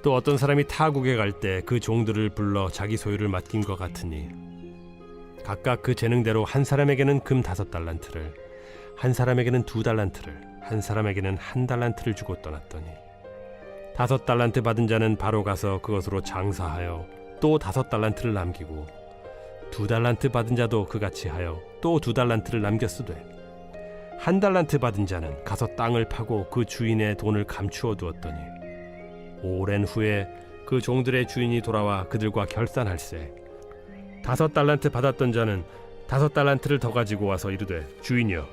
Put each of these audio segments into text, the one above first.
또 어떤 사람이 타국에 갈 때 그 종들을 불러 자기 소유를 맡긴 것 같으니 각각 그 재능대로 한 사람에게는 금 5달란트를, 한 사람에게는 2달란트를, 한 사람에게는 1달란트를 주고 떠났더니 5달란트 받은 자는 바로 가서 그것으로 장사하여 또 5달란트를 남기고 2달란트 받은 자도 그같이 하여 또 2달란트를 남겼으되 1달란트 받은 자는 가서 땅을 파고 그 주인의 돈을 감추어 두었더니 오랜 후에 그 종들의 주인이 돌아와 그들과 결산할세 5달란트 받았던 자는 5달란트를 더 가지고 와서 이르되 주인이여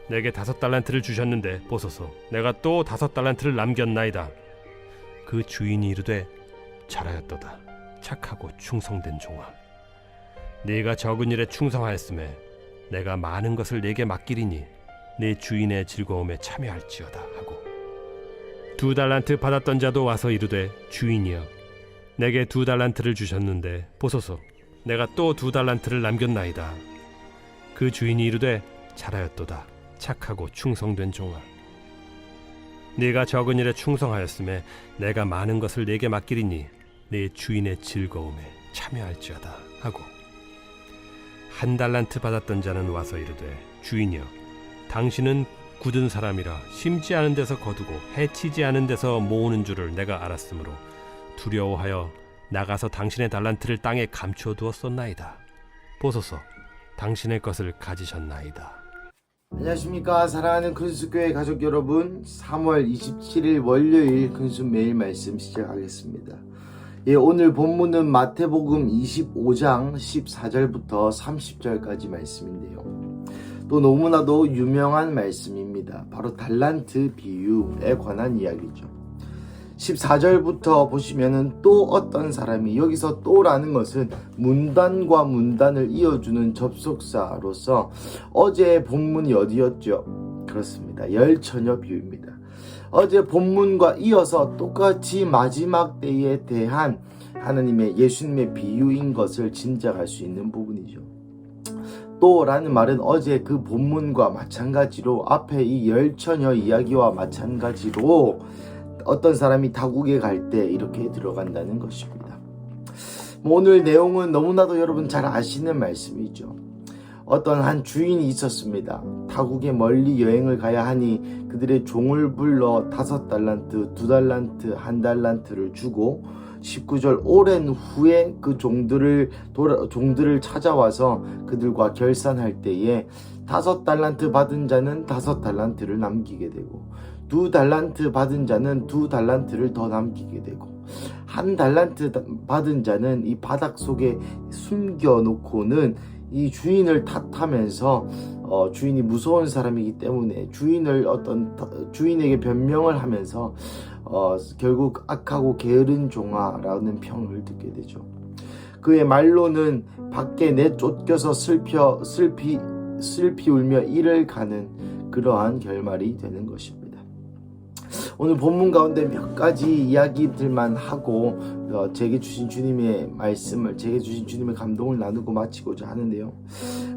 내게 5달란트를 주셨는데 보소서 내가 또 5달란트를 남겼나이다. 그 주인이 이르되 잘하였도다 착하고 충성된 종아 네가 적은 일에 충성하였음에 내가 많은 것을 네게 맡기리니 네 주인의 즐거움에 참여할지어다 하고 2달란트 받았던 자도 와서 이르되 주인이여 내게 2달란트를 주셨는데 보소서 내가 또 2달란트를 남겼나이다. 그 주인이 이르되 잘하였도다 착하고 충성된 종아 네가 적은 일에 충성하였음에 내가 많은 것을 네게 맡기리니 네 주인의 즐거움에 참여할지어다 하고 1달란트 받았던 자는 와서 이르되 주인이여 당신은 굳은 사람이라 심지 않은 데서 거두고 해치지 않은 데서 모으는 줄을 내가 알았으므로 두려워하여 나가서 당신의 달란트를 땅에 감추어 두었었나이다. 보소서 당신의 것을 가지셨나이다. 안녕하십니까 사랑하는 근수교회 가족 여러분, 3월 27일 월요일 근수 매일 말씀 시작하겠습니다. 오늘 본문은 마태복음 25장 14절부터 30절까지 말씀인데요. 또 너무나도 유명한 말씀입니다. 바로 달란트 비유에 관한 이야기죠. 14절부터 보시면은 또 어떤 사람이, 여기서 또라는 것은 문단과 문단을 이어주는 접속사로서 어제의 본문이 어디였죠? 그렇습니다. 열처녀 비유입니다. 어제 본문과 이어서 똑같이 마지막 때에 대한 하나님의 예수님의 비유인 것을 짐작할 수 있는 부분이죠. 또라는 말은 어제 그 본문과 마찬가지로 앞에 이 열처녀 이야기와 마찬가지로 어떤 사람이 타국에 갈 때 이렇게 들어간다는 것입니다. 오늘 내용은 너무나도 여러분 잘 아시는 말씀이죠. 어떤 한 주인이 있었습니다. 타국에 멀리 여행을 가야 하니 그들의 종을 불러 5달란트, 2달란트, 1달란트를 주고 19절 오랜 후에 그 종들을 찾아와서 그들과 결산할 때에 5달란트 받은 자는 5달란트를 남기게 되고 2달란트 받은 자는 2달란트를 더 남기게 되고 1달란트 받은 자는 이 바닥 속에 숨겨놓고는 이 주인을 탓하면서 주인이 무서운 사람이기 때문에 주인에게 변명을 하면서 결국 악하고 게으른 종아라는 평을 듣게 되죠. 그의 말로는 밖에 내쫓겨서 슬피 울며 이를 가는 그러한 결말이 되는 것입니다. 오늘 본문 가운데 몇 가지 이야기들만 하고 제게 주신 주님의 말씀을, 제게 주신 주님의 감동을 나누고 마치고자 하는데요.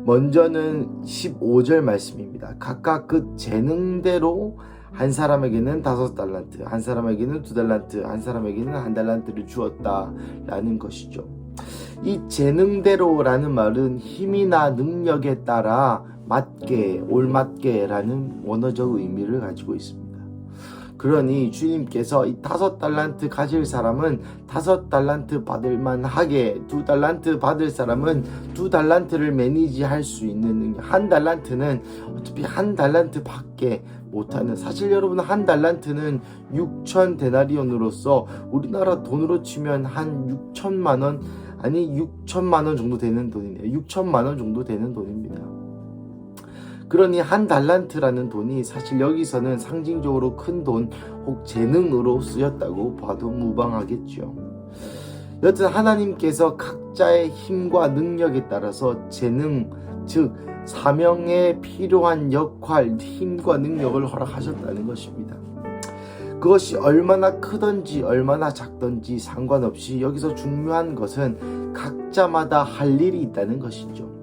먼저는 15절 말씀입니다. 각각 그 재능대로 한 사람에게는 5달란트, 한 사람에게는 2달란트, 한 사람에게는 1달란트를 주었다라는 것이죠. 이 재능대로라는 말은 힘이나 능력에 따라 맞게, 올맞게라는 원어적 의미를 가지고 있습니다. 그러니 주님께서 이 5달란트 가질 사람은 5달란트 받을 만하게, 2달란트 받을 사람은 2달란트를 매니지할 수 있는 능력, 1달란트는 어차피 1달란트밖에 못하는, 사실 여러분 1달란트는 6천 데나리온으로서 우리나라 돈으로 치면 한 6천만 원, 아니 6천만 원 정도 되는 돈이네요. 6천만 원 정도 되는 돈입니다. 그러니 1달란트라는 돈이 사실 여기서는 상징적으로 큰 돈, 혹 재능으로 쓰였다고 봐도 무방하겠죠. 여튼 하나님께서 각자의 힘과 능력에 따라서 재능, 즉 사명에 필요한 역할, 힘과 능력을 허락하셨다는 것입니다. 그것이 얼마나 크든지 얼마나 작든지 상관없이 여기서 중요한 것은 각자마다 할 일이 있다는 것이죠.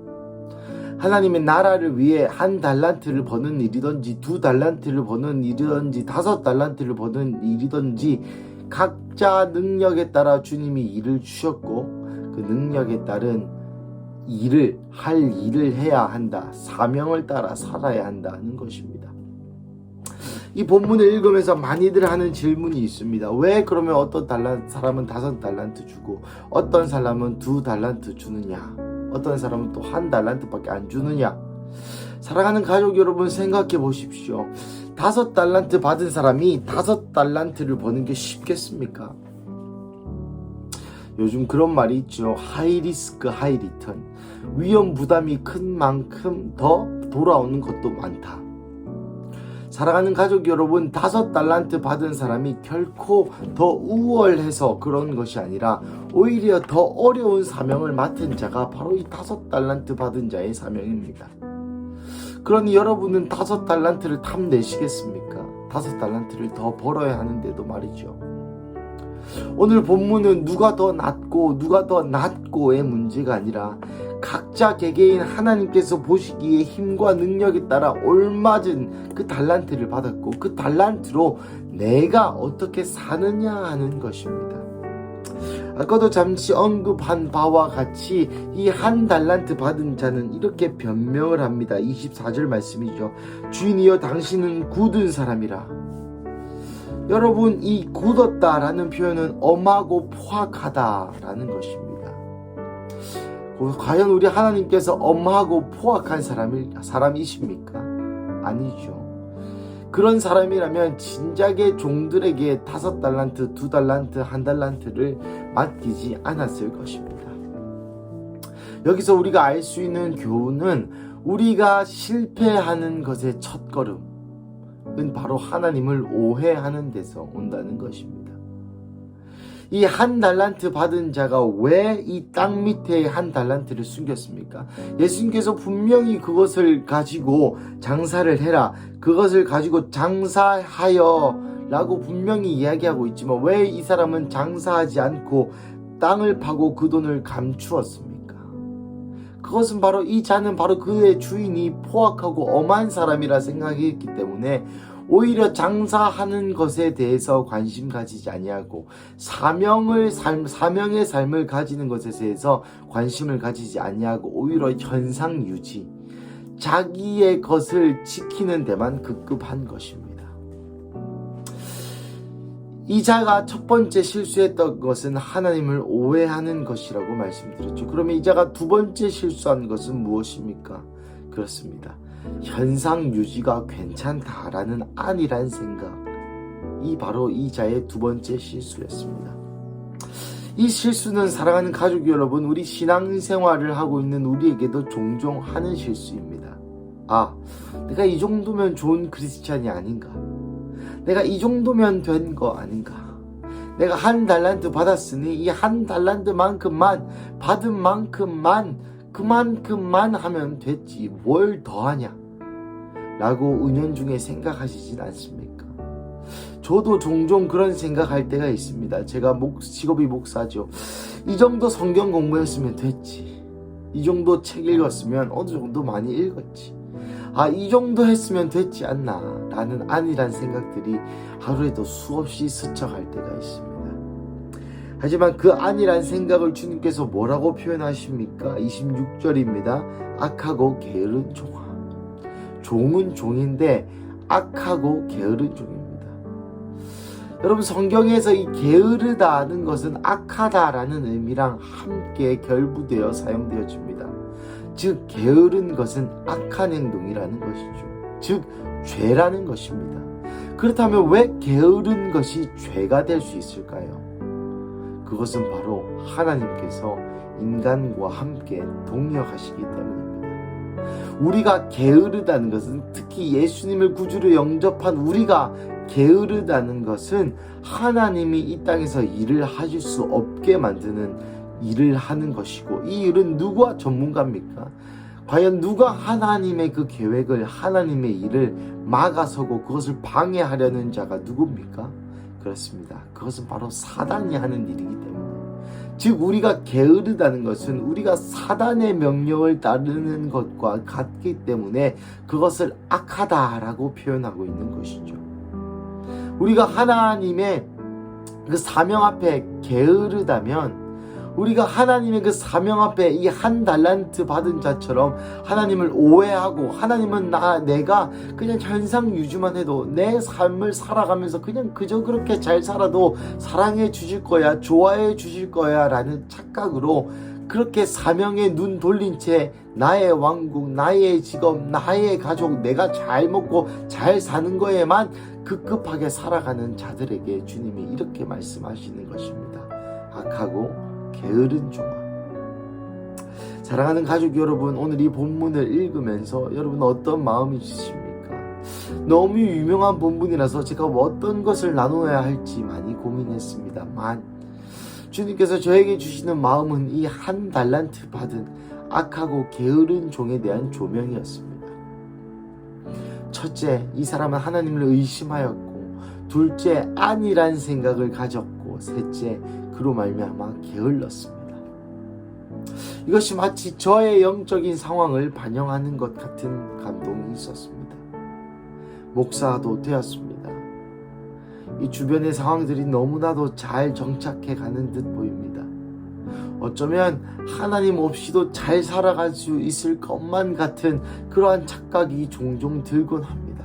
하나님의 나라를 위해 1달란트를 버는 일이든지 2달란트를 버는 일이든지 5달란트를 버는 일이든지 각자 능력에 따라 주님이 일을 주셨고 그 능력에 따른 할 일을 해야 한다. 사명을 따라 살아야 한다는 것입니다. 이 본문을 읽으면서 많이들 하는 질문이 있습니다. 왜 그러면 어떤 사람은 5달란트 주고 어떤 사람은 2달란트 주느냐, 어떤 사람은 또 1달란트밖에 안 주느냐. 사랑하는 가족 여러분, 생각해 보십시오. 5달란트 받은 사람이 5달란트를 버는 게 쉽겠습니까? 요즘 그런 말이 있죠. 하이 리스크 하이 리턴. 위험 부담이 큰 만큼 더 돌아오는 것도 많다. 사랑하는 가족 여러분, 5달란트 받은 사람이 결코 더 우월해서 그런 것이 아니라 오히려 더 어려운 사명을 맡은 자가 바로 이 5달란트 받은 자의 사명입니다. 그러니 여러분은 5달란트를 탐내시겠습니까? 5달란트를 더 벌어야 하는데도 말이죠. 오늘 본문은 누가 더 낫고 누가 더 낮고의 문제가 아니라 각자 개개인 하나님께서 보시기에 힘과 능력에 따라 올맞은 그 달란트를 받았고 그 달란트로 내가 어떻게 사느냐 하는 것입니다. 아까도 잠시 언급한 바와 같이 이 1달란트 받은 자는 이렇게 변명을 합니다. 24절 말씀이죠. 주인이여 당신은 굳은 사람이라. 여러분, 이 굳었다라는 표현은 엄하고 포악하다라는 것입니다. 과연 우리 하나님께서 엄하고 포악한 사람이십니까? 아니죠. 그런 사람이라면 진작에 종들에게 5달란트, 2달란트, 1달란트를 맡기지 않았을 것입니다. 여기서 우리가 알 수 있는 교훈은 우리가 실패하는 것의 첫걸음은 바로 하나님을 오해하는 데서 온다는 것입니다. 이 1달란트 받은 자가 왜 이 땅 밑에 1달란트를 숨겼습니까? 예수님께서 분명히 그것을 가지고 장사를 해라, 그것을 가지고 장사하여 라고 분명히 이야기하고 있지만 왜 이 사람은 장사하지 않고 땅을 파고 그 돈을 감추었습니까? 그것은 바로 이 자는 바로 그의 주인이 포악하고 엄한 사람이라 생각했기 때문에 오히려 장사하는 것에 대해서 관심 가지지 아니하고 사명의 삶을 가지는 것에 대해서 관심을 가지지 아니하고 오히려 현상 유지, 자기의 것을 지키는 데만 급급한 것입니다. 이 자가 첫 번째 실수했던 것은 하나님을 오해하는 것이라고 말씀드렸죠. 그러면 이 자가 두 번째 실수한 것은 무엇입니까? 그렇습니다. 현상 유지가 괜찮다라는 안일한 생각이 바로 이 자의 두 번째 실수였습니다. 이 실수는 사랑하는 가족 여러분, 우리 신앙생활을 하고 있는 우리에게도 종종 하는 실수입니다. 내가 이 정도면 좋은 크리스찬이 아닌가? 내가 이 정도면 된 거 아닌가? 내가 1달란트 받았으니 이 1달란트만큼만 받은 만큼만 그만큼만 하면 됐지 뭘 더하냐? 라고 은연중에 생각하시진 않습니까? 저도 종종 그런 생각할 때가 있습니다. 제가 직업이 목사죠. 이 정도 성경 공부했으면 됐지. 이 정도 책 읽었으면 어느 정도 많이 읽었지. 이 정도 했으면 됐지 않나 라는 안일한 생각들이 하루에도 수없이 스쳐갈 때가 있습니다. 하지만 그 안일한 생각을 주님께서 뭐라고 표현하십니까? 26절입니다. 악하고 게으른 종아. 종은 종인데 악하고 게으른 종입니다. 여러분, 성경에서 이 게으르다는 것은 악하다라는 의미랑 함께 결부되어 사용되어집니다. 즉 게으른 것은 악한 행동이라는 것이죠. 즉 죄라는 것입니다. 그렇다면 왜 게으른 것이 죄가 될 수 있을까요? 그것은 바로 하나님께서 인간과 함께 동역하시기 때문입니다. 우리가 게으르다는 것은, 특히 예수님을 구주로 영접한 우리가 게으르다는 것은 하나님이 이 땅에서 일을 하실 수 없게 만드는 일을 하는 것이고, 이 일은 누가 전문가입니까? 과연 누가 하나님의 그 계획을, 하나님의 일을 막아서고 그것을 방해하려는 자가 누굽니까? 그렇습니다. 그것은 바로 사단이 하는 일이기 때문에, 즉 우리가 게으르다는 것은 우리가 사단의 명령을 따르는 것과 같기 때문에 그것을 악하다라고 표현하고 있는 것이죠. 우리가 하나님의 그 사명 앞에 게으르다면 우리가 하나님의 그 사명 앞에 이 한 달란트 받은 자처럼 하나님을 오해하고 하나님은 내가 그냥 현상 유지만 해도 내 삶을 살아가면서 그냥 그저 그렇게 잘 살아도 사랑해 주실 거야, 좋아해 주실 거야 라는 착각으로 그렇게 사명에 눈 돌린 채 나의 왕국, 나의 직업, 나의 가족, 내가 잘 먹고 잘 사는 거에만 급급하게 살아가는 자들에게 주님이 이렇게 말씀하시는 것입니다. 악하고 게으른 종아. 사랑하는 가족 여러분, 오늘 이 본문을 읽으면서 여러분 어떤 마음이 드십니까? 너무 유명한 본문이라서 제가 어떤 것을 나누어야 할지 많이 고민했습니다만 주님께서 저에게 주시는 마음은 이 한 달란트 받은 악하고 게으른 종에 대한 조명이었습니다. 첫째, 이 사람은 하나님을 의심하였고, 둘째, 안이란 생각을 가졌고, 셋째, 그로 말미암아 게을렀습니다. 이것이 마치 저의 영적인 상황을 반영하는 것 같은 감동이 있었습니다. 목사도 되었습니다. 이 주변의 상황들이 너무나도 잘 정착해 가는 듯 보입니다. 어쩌면 하나님 없이도 잘 살아갈 수 있을 것만 같은 그러한 착각이 종종 들곤 합니다.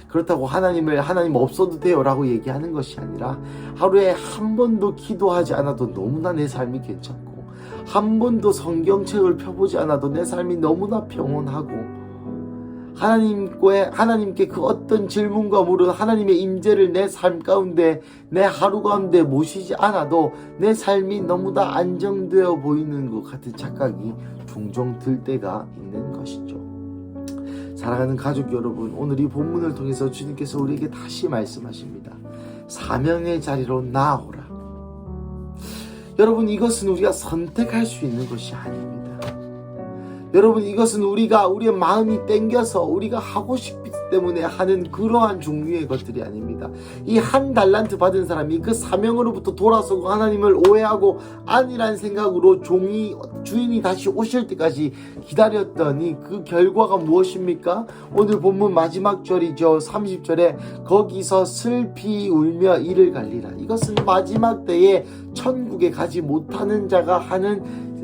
그렇다고 하나님 없어도 돼요 라고 얘기하는 것이 아니라 하루에 한 번도 기도하지 않아도 너무나 내 삶이 괜찮고, 한 번도 성경책을 펴보지 않아도 내 삶이 너무나 평온하고, 하나님께 그 어떤 질문과 물은 하나님의 임재를 내 삶 가운데, 내 하루 가운데 모시지 않아도 내 삶이 너무나 안정되어 보이는 것 같은 착각이 종종 들 때가 있는 것이죠. 사랑하는 가족 여러분, 오늘 이 본문을 통해서 주님께서 우리에게 다시 말씀하십니다. 사명의 자리로 나아오라. 여러분, 이것은 우리가 선택할 수 있는 것이 아닙니다. 여러분, 이것은 우리의 마음이 땡겨서 우리가 하고 싶기 때문에 하는 그러한 종류의 것들이 아닙니다. 이 한 달란트 받은 사람이 그 사명으로부터 돌아서고 하나님을 오해하고 아니란 생각으로 주인이 다시 오실 때까지 기다렸더니 그 결과가 무엇입니까? 오늘 본문 마지막 절이죠. 30절에 거기서 슬피 울며 이를 갈리라. 이것은 마지막 때에 천국에 가지 못하는 자가 하는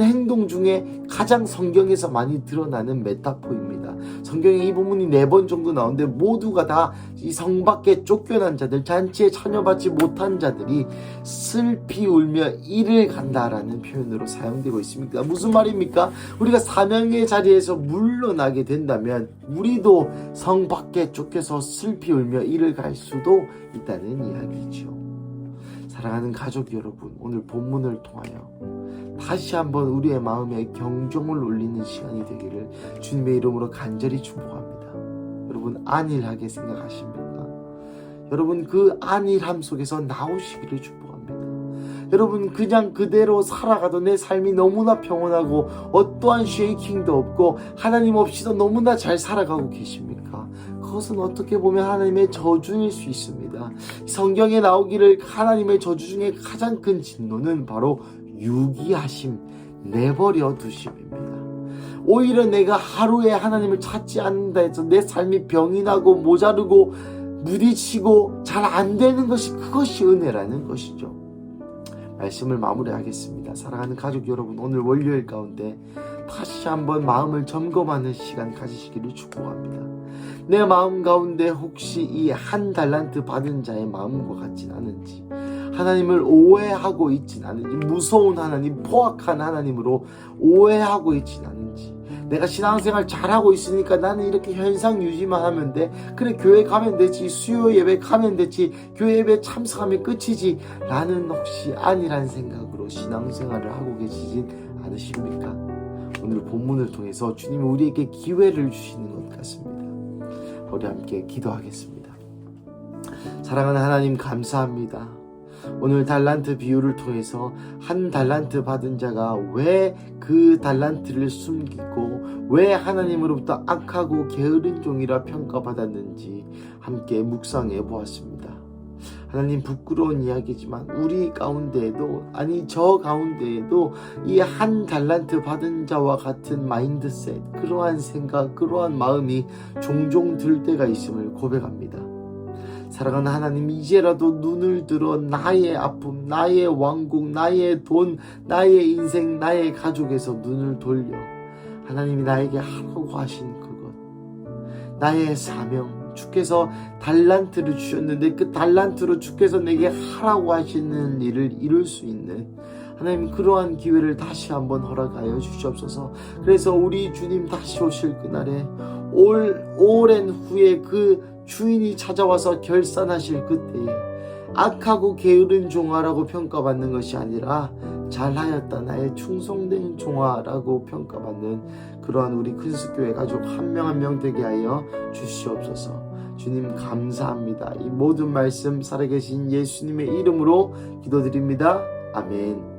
행동 중에 가장 성경에서 많이 드러나는 메타포입니다. 성경에 이 부분이 4번 정도 나오는데 모두가 다 이 성 밖에 쫓겨난 자들, 잔치에 참여받지 못한 자들이 슬피 울며 이를 간다라는 표현으로 사용되고 있습니다. 무슨 말입니까? 우리가 사명의 자리에서 물러나게 된다면 우리도 성 밖에 쫓겨서 슬피 울며 이를 갈 수도 있다는 이야기죠. 사랑하는 가족 여러분, 오늘 본문을 통하여 다시 한번 우리의 마음에 경종을 울리는 시간이 되기를 주님의 이름으로 간절히 축복합니다. 여러분, 안일하게 생각하십니까? 여러분, 그 안일함 속에서 나오시기를 축복합니다. 여러분, 그냥 그대로 살아가도 내 삶이 너무나 평온하고 어떠한 쉐이킹도 없고 하나님 없이도 너무나 잘 살아가고 계십니까? 그것은 어떻게 보면 하나님의 저주일 수 있습니다. 성경에 나오기를 하나님의 저주 중에 가장 큰 진노는 바로 유기하심, 내버려 두심입니다. 오히려 내가 하루에 하나님을 찾지 않는다 해서 내 삶이 병이 나고 모자르고 무디치고 잘 안 되는 것이, 그것이 은혜라는 것이죠. 말씀을 마무리하겠습니다. 사랑하는 가족 여러분, 오늘 월요일 가운데 다시 한번 마음을 점검하는 시간 가지시기를 축복합니다. 내 마음 가운데 혹시 이 한 달란트 받은 자의 마음과 같진 않은지, 하나님을 오해하고 있진 않은지, 무서운 하나님, 포악한 하나님으로 오해하고 있진 않은지, 내가 신앙생활 잘하고 있으니까 나는 이렇게 현상 유지만 하면 돼, 그래 교회 가면 되지, 수요 예배 가면 되지, 교회 예배 참석하면 끝이지 라는 혹시 아니란 생각으로 신앙생활을 하고 계시진 않으십니까? 오늘 본문을 통해서 주님이 우리에게 기회를 주시는 것 같습니다. 우리 함께 기도하겠습니다. 사랑하는 하나님, 감사합니다. 오늘 달란트 비유를 통해서 한 달란트 받은 자가 왜 그 달란트를 숨기고 왜 하나님으로부터 악하고 게으른 종이라 평가받았는지 함께 묵상해 보았습니다. 하나님, 부끄러운 이야기지만 우리 가운데에도, 아니 저 가운데에도 이 한 달란트 받은 자와 같은 마인드셋, 그러한 생각, 그러한 마음이 종종 들 때가 있음을 고백합니다. 사랑하는 하나님, 이제라도 눈을 들어 나의 아픔, 나의 왕국, 나의 돈, 나의 인생, 나의 가족에서 눈을 돌려 하나님이 나에게 하라고 하신 그것, 나의 사명, 주께서 달란트를 주셨는데 그 달란트로 주께서 내게 하라고 하시는 일을 이룰 수 있는 하나님, 그러한 기회를 다시 한번 허락하여 주시옵소서. 그래서 우리 주님 다시 오실 그날에 오랜 후에 그 주인이 찾아와서 결산하실 그때에 악하고 게으른 종아라고 평가받는 것이 아니라 잘하였다 나의 충성된 종아라고 평가받는 그러한 우리 큰스교회 가족 한 명 한 명 되게 하여 주시옵소서. 주님 감사합니다. 이 모든 말씀 살아계신 예수님의 이름으로 기도드립니다. 아멘.